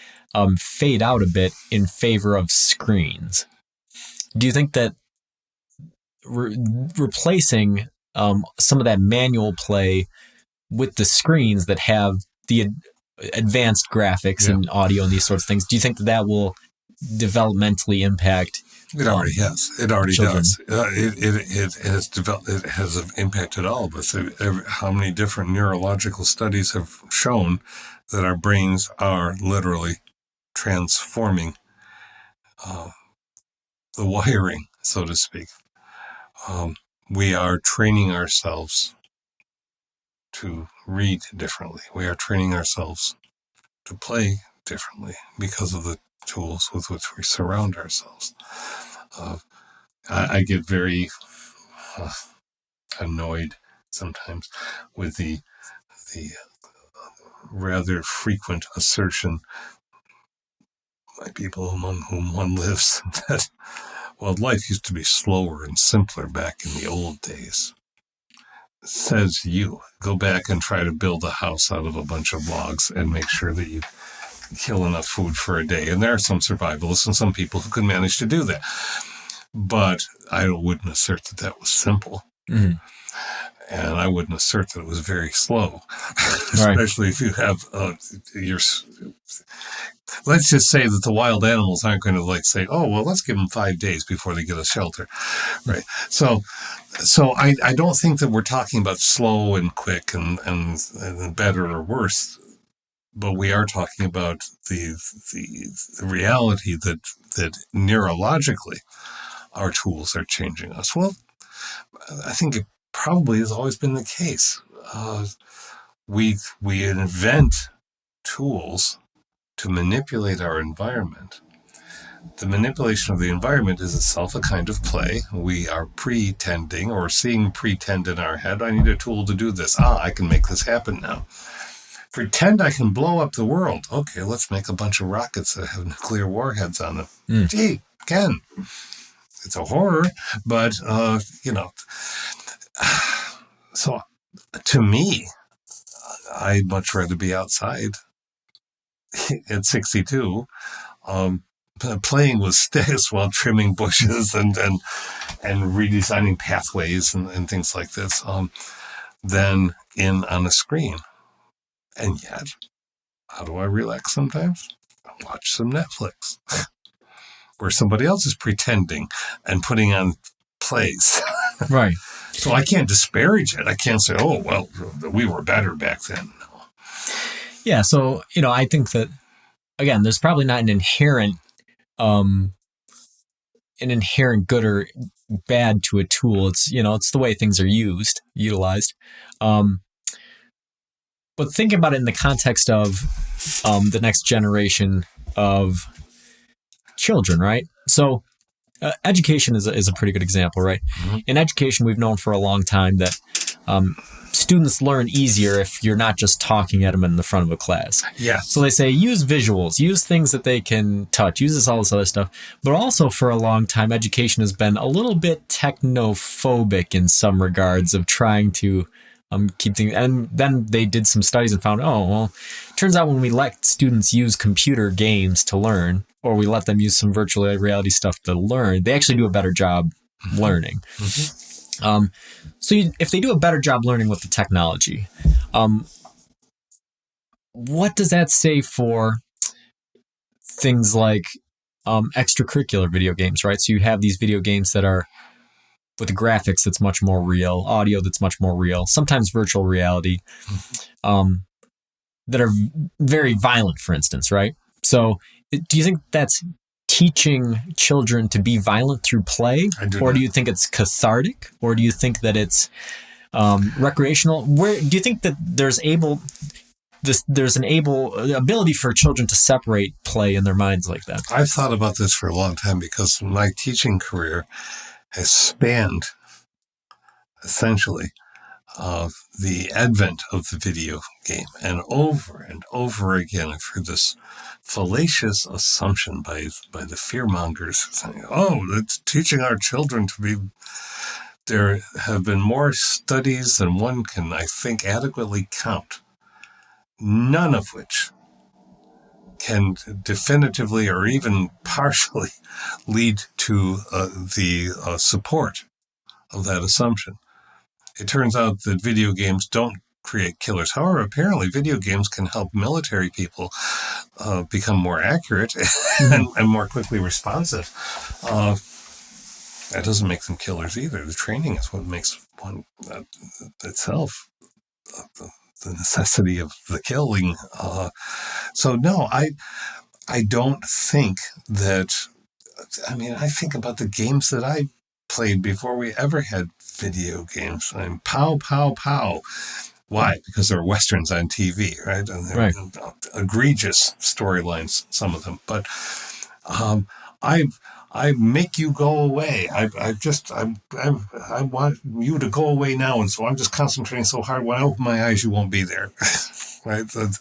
fade out a bit in favor of screens. Do you think that replacing some of that manual play with the screens that have the advanced graphics and audio and these sorts of things, do you think that will developmentally impact? It already has. It already children? does. It has developed. It has impacted all of us. How many different neurological studies have shown that our brains are literally transforming the wiring, so to speak. We are training ourselves to read differently. We are training ourselves to play differently because of the tools with which we surround ourselves. I get very annoyed sometimes with the rather frequent assertion by people among whom one lives that, well, life used to be slower and simpler back in the old days. Says you. Go back and try to build a house out of a bunch of logs and make sure that you kill enough food for a day. And there are some survivalists and some people who can manage to do that. But I wouldn't assert that that was simple. Mm-hmm. And I wouldn't assert that it was very slow, especially if you have let's just say that the wild animals aren't going to like say, oh, well, let's give them 5 days before they get a shelter. Right. So I don't think that we're talking about slow and quick and better or worse, but we are talking about the reality that neurologically our tools are changing us. Well, I think it probably has always been the case. We invent tools to manipulate our environment. The manipulation of the environment is itself a kind of play. We are pretending or seeing pretend in our head. I need a tool to do this. I can make this happen now. Pretend I can blow up the world. Okay, let's make a bunch of rockets that have nuclear warheads on them. Gee, Ken. It's a horror, but, so to me, I'd much rather be outside at 62, playing with sticks while trimming bushes and redesigning pathways and things like this, than in on a screen. And yet, how do I relax sometimes? I watch some Netflix. Where somebody else is pretending and putting on plays. Right. So I can't disparage it. I can't say, oh, well, we were better back then. No. Yeah. So, I think that, again, there's probably not an inherent good or bad to a tool. It's, it's the way things are utilized. But think about it in the context of the next generation of children, right? So education is a pretty good example, right? Mm-hmm. In education, we've known for a long time that students learn easier if you're not just talking at them in the front of a class. Yeah. So they say use visuals, use things that they can touch, use all this other stuff. But also for a long time, education has been a little bit technophobic in some regards of trying to keep things. And then they did some studies and found, turns out when we let students use computer games to learn, or we let them use some virtual reality stuff to learn, they actually do a better job learning. Mm-hmm. If they do a better job learning with the technology, what does that say for things like extracurricular video games, right? So you have these video games that are with graphics that's much more real, audio that's much more real, sometimes virtual reality, that are very violent, for instance, right? So do you think that's teaching children to be violent through play? Or do you think it's cathartic? Or do you think that it's recreational? Where do you think that there's an ability for children to separate play in their minds like that? I've thought about this for a long time because my teaching career has spanned essentially the advent of the video game. And over again, I've heard this fallacious assumption by the fearmongers saying, it's teaching our children to be... There have been more studies than one can, I think, adequately count, none of which can definitively or even partially lead to the support of that assumption. It turns out that video games don't create killers. However, apparently video games can help military people become more accurate and more quickly responsive. That doesn't make them killers either. The training is what makes one itself the necessity of the killing. So no, I don't think that. I think about the games that I played before we ever had video games. Pow, pow, pow. Why? Because there are Westerns on TV, right? And they're egregious storylines, some of them. But I make you go away. I want you to go away now, and so I'm just concentrating so hard. When I open my eyes, you won't be there, right? The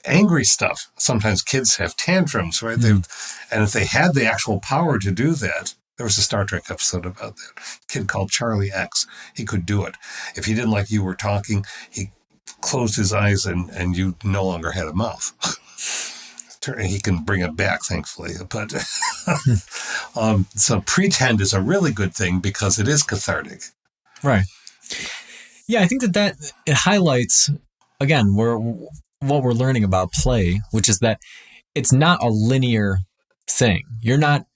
angry stuff. Sometimes kids have tantrums, right? And if they had the actual power to do that, there was a Star Trek episode about that. A kid called Charlie X. He could do it. If he didn't like you were talking, he closed his eyes and you no longer had a mouth. He can bring it back, thankfully. But so pretend is a really good thing because it is cathartic. Right. Yeah, I think that it highlights, again, what we're learning about play, which is that it's not a linear thing. You're not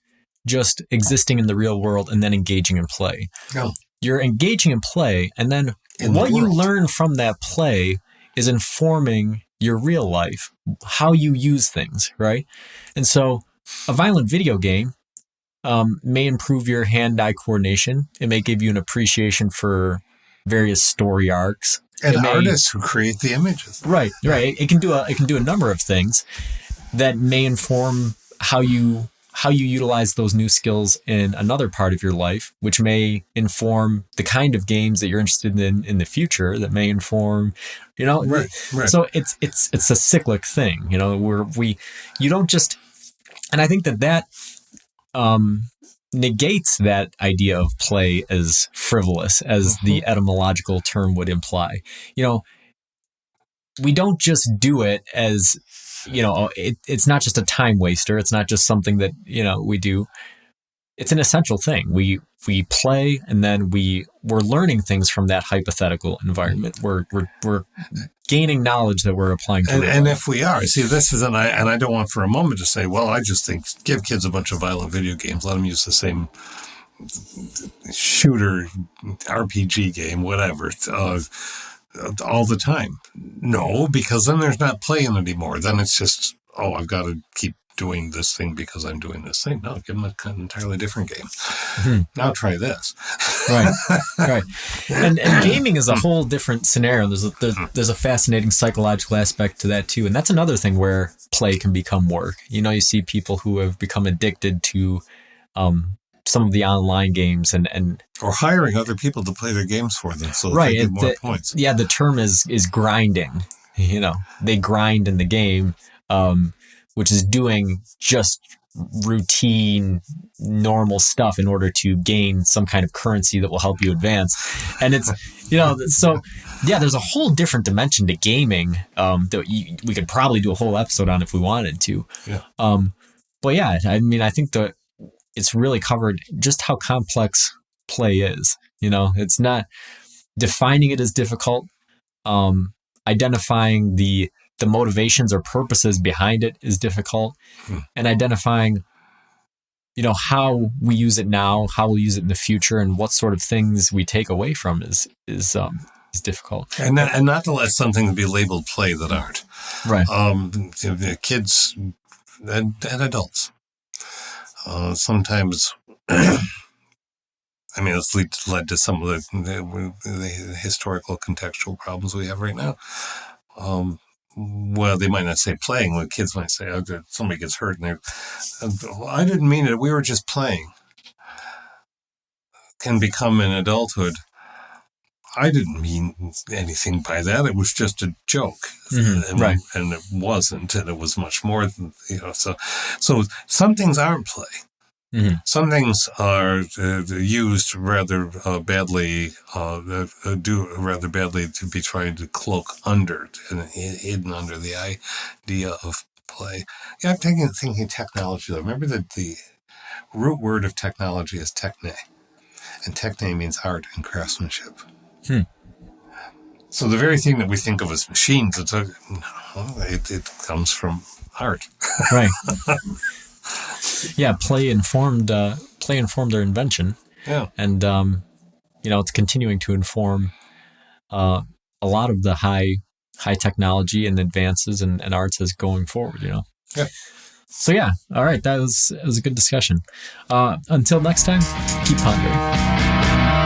just existing in the real world and then engaging in play. No. You're engaging in play, and then what you learn from that play is informing your real life, how you use things, right? And so a violent video game may improve your hand-eye coordination. It may give you an appreciation for various story arcs. And artists who create the images. Right. It can do a number of things that may inform how you utilize those new skills in another part of your life, which may inform the kind of games that you're interested in the future, that may inform, Right. So it's a cyclic thing, where you don't just, and I think that negates that idea of play as frivolous, as the etymological term would imply. We don't just do it as, it's not just a time waster. It's not just something that, we do. It's an essential thing. We play, and then we're learning things from that hypothetical environment. We're gaining knowledge that we're applying to and if we are, see, this is, and I don't want for a moment to say, well, I just think give kids a bunch of violent video games, let them use the same shooter, RPG game, whatever, all the time. No, because then there's not playing anymore. Then it's just, I've got to keep doing this thing because I'm doing this thing. No, give them an entirely different game. Now try this. Right. And gaming is a whole different scenario. There's a fascinating psychological aspect to that too. And that's another thing where play can become work. You see people who have become addicted to some of the online games and or hiring other people to play their games for them so they get more points. Yeah, the term is grinding. They grind in the game, which is doing just routine, normal stuff in order to gain some kind of currency that will help you advance. And it's, so yeah, there's a whole different dimension to gaming that we could probably do a whole episode on if we wanted to. Yeah. But yeah, I think that it's really covered just how complex play is. It's not, defining it as difficult. Identifying the motivations or purposes behind it is difficult, and identifying, how we use it now, how we'll use it in the future, and what sort of things we take away from is difficult. And not to let something be labeled play that aren't. Right. Kids and adults. Sometimes, it's led to some of the historical contextual problems we have right now. Well, they might not say playing. When kids might say, somebody gets hurt, and I didn't mean it. We were just playing. Can become in adulthood, I didn't mean anything by that. It was just a joke. Right. And it wasn't, and it was much more than, so some things aren't play. Some things are used rather badly, do rather badly to be trying to cloak under, and hidden under the idea of play. Yeah, I'm thinking technology, though. Remember that the root word of technology is techne, and techne means art and craftsmanship. So the very thing that we think of as machines, it comes from art. Right. Yeah, play informed their invention. Yeah. And it's continuing to inform a lot of the high technology and advances and arts as going forward, Yeah. So yeah, all right, it was a good discussion. Until next time, keep pondering.